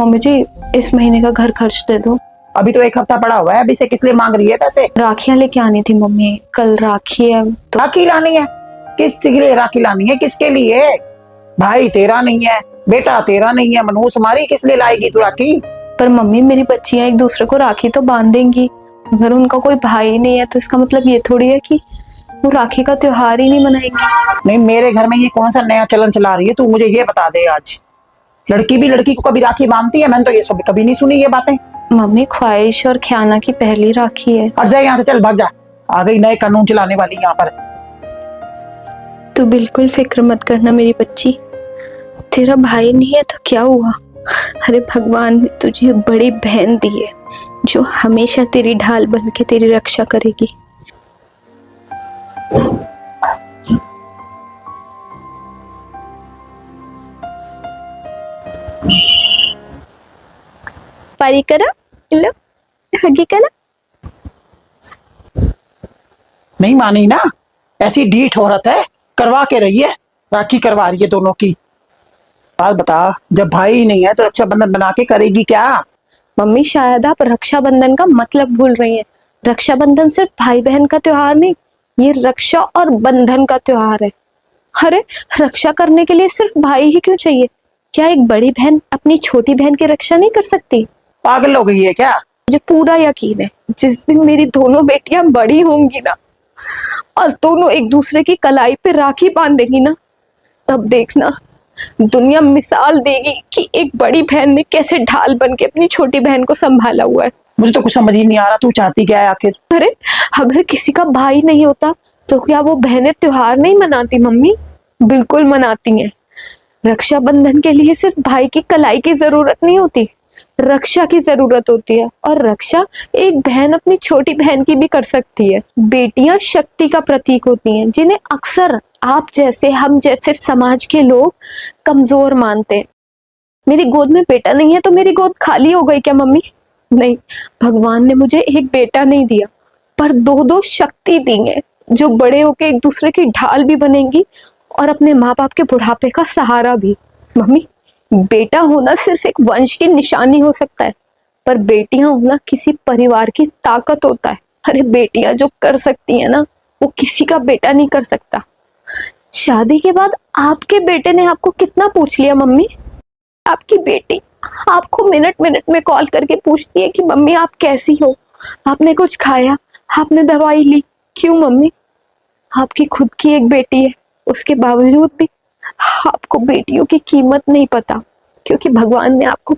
Mummy जी इस महीने का घर खर्च दे दो। अभी तो एक हफ्ता पड़ा हुआ है, अभी से किस लिए मांग रही है पैसे? राखियां लेके आनी थी मम्मी, कल राखी है तो। राखी लानी है? किसके लिए राखी लानी है? किसके लिए? भाई तेरा नहीं है, बेटा तेरा नहीं है, मनहूस हमारी, किस लिए लाएगी तू राखी? पर मम्मी मेरी बच्चियां एक दूसरे को राखी तो बांध देंगी, अगर उनका कोई भाई नहीं है तो इसका मतलब ये थोड़ी है कि वो राखी का त्योहार ही नहीं मनाएंगे। नहीं, मेरे घर में ये कौन सा नया चलन चला रही है तू? मुझे ये बता दे आज। लड़की भी लड़की को कभी राखी बांधती है? मैंने तो ये सब कभी नहीं सुनी ये बातें। मम्मी ख्वाहिश और ख्याना की पहली राखी है। हट जा यहाँ से, चल भाग जा। आ गई नए कानून चलाने वाली यहाँ पर। तू बिल्कुल फिक्र मत करना मेरी बच्ची, तेरा भाई नहीं है तो क्या हुआ, अरे भगवान ने तुझे बड़ी बहन दी है जो हमेशा तेरी ढाल बन के तेरी रक्षा करेगी। पारी करा लो, हगी करा। नहीं मानी ना, ऐसी ढीठ औरत है, करवा के रही है, राखी करवा रही है दोनों की। बात बता, जब भाई ही नहीं है तो रक्षाबंधन बना के करेगी क्या? मम्मी शायद आप रक्षाबंधन का मतलब भूल रही हैं। रक्षाबंधन सिर्फ भाई बहन का त्योहार नहीं, ये रक्षा और बंधन का त्योहार है। अरे रक्षा करने के लिए सिर्फ भाई ही क्यों चाहिए, क्या एक बड़ी बहन अपनी छोटी बहन की रक्षा नहीं कर सकती? पागल हो गई है क्या? मुझे पूरा यकीन है जिस दिन मेरी दोनों बेटियां बड़ी होंगी ना और दोनों एक दूसरे की कलाई पे राखी बांध देंगी ना, तब देखना दुनिया मिसाल देगी कि एक बड़ी बहन ने कैसे ढाल बन के अपनी छोटी बहन को संभाला हुआ है। मुझे तो कुछ समझ ही नहीं आ रहा, तू चाहती क्या है आखिर? अरे अगर किसी का भाई नहीं होता तो क्या वो बहनें त्योहार नहीं मनाती मम्मी? बिल्कुल मनाती हैं। रक्षाबंधन के लिए सिर्फ भाई की कलाई की जरूरत नहीं होती, रक्षा की जरूरत होती है, और रक्षा एक बहन अपनी छोटी बहन की भी कर सकती है। बेटियां शक्ति का प्रतीक होती हैं जिन्हें अक्सर आप जैसे हम जैसे समाज के लोग कमजोर मानते हैं। मेरी गोद में बेटा नहीं है तो मेरी गोद खाली हो गई क्या मम्मी? नहीं, भगवान ने मुझे एक बेटा नहीं दिया पर दो दो शक्ति दी है जो बड़े होके एक दूसरे की ढाल भी बनेंगी और अपने माँ बाप के बुढ़ापे का सहारा भी। मम्मी, बेटा होना सिर्फ एक वंश की निशानी हो सकता है, पर बेटियां होना किसी परिवार की ताकत होता है। अरे बेटियां जो कर सकती हैं ना, वो किसी का बेटा नहीं कर सकता। शादी के बाद आपके बेटे ने आपको कितना पूछ लिया मम्मी? आपकी बेटी आपको मिनट मिनट में कॉल करके पूछती है कि मम्मी आप कैसी हो, आपने कुछ खाया, आपने दवाई ली। क्यों मम्मी? आपकी खुद की एक बेटी है, उसके बावजूद भी आपको बेटियों की कीमत नहीं पता, क्योंकि भगवान ने आपको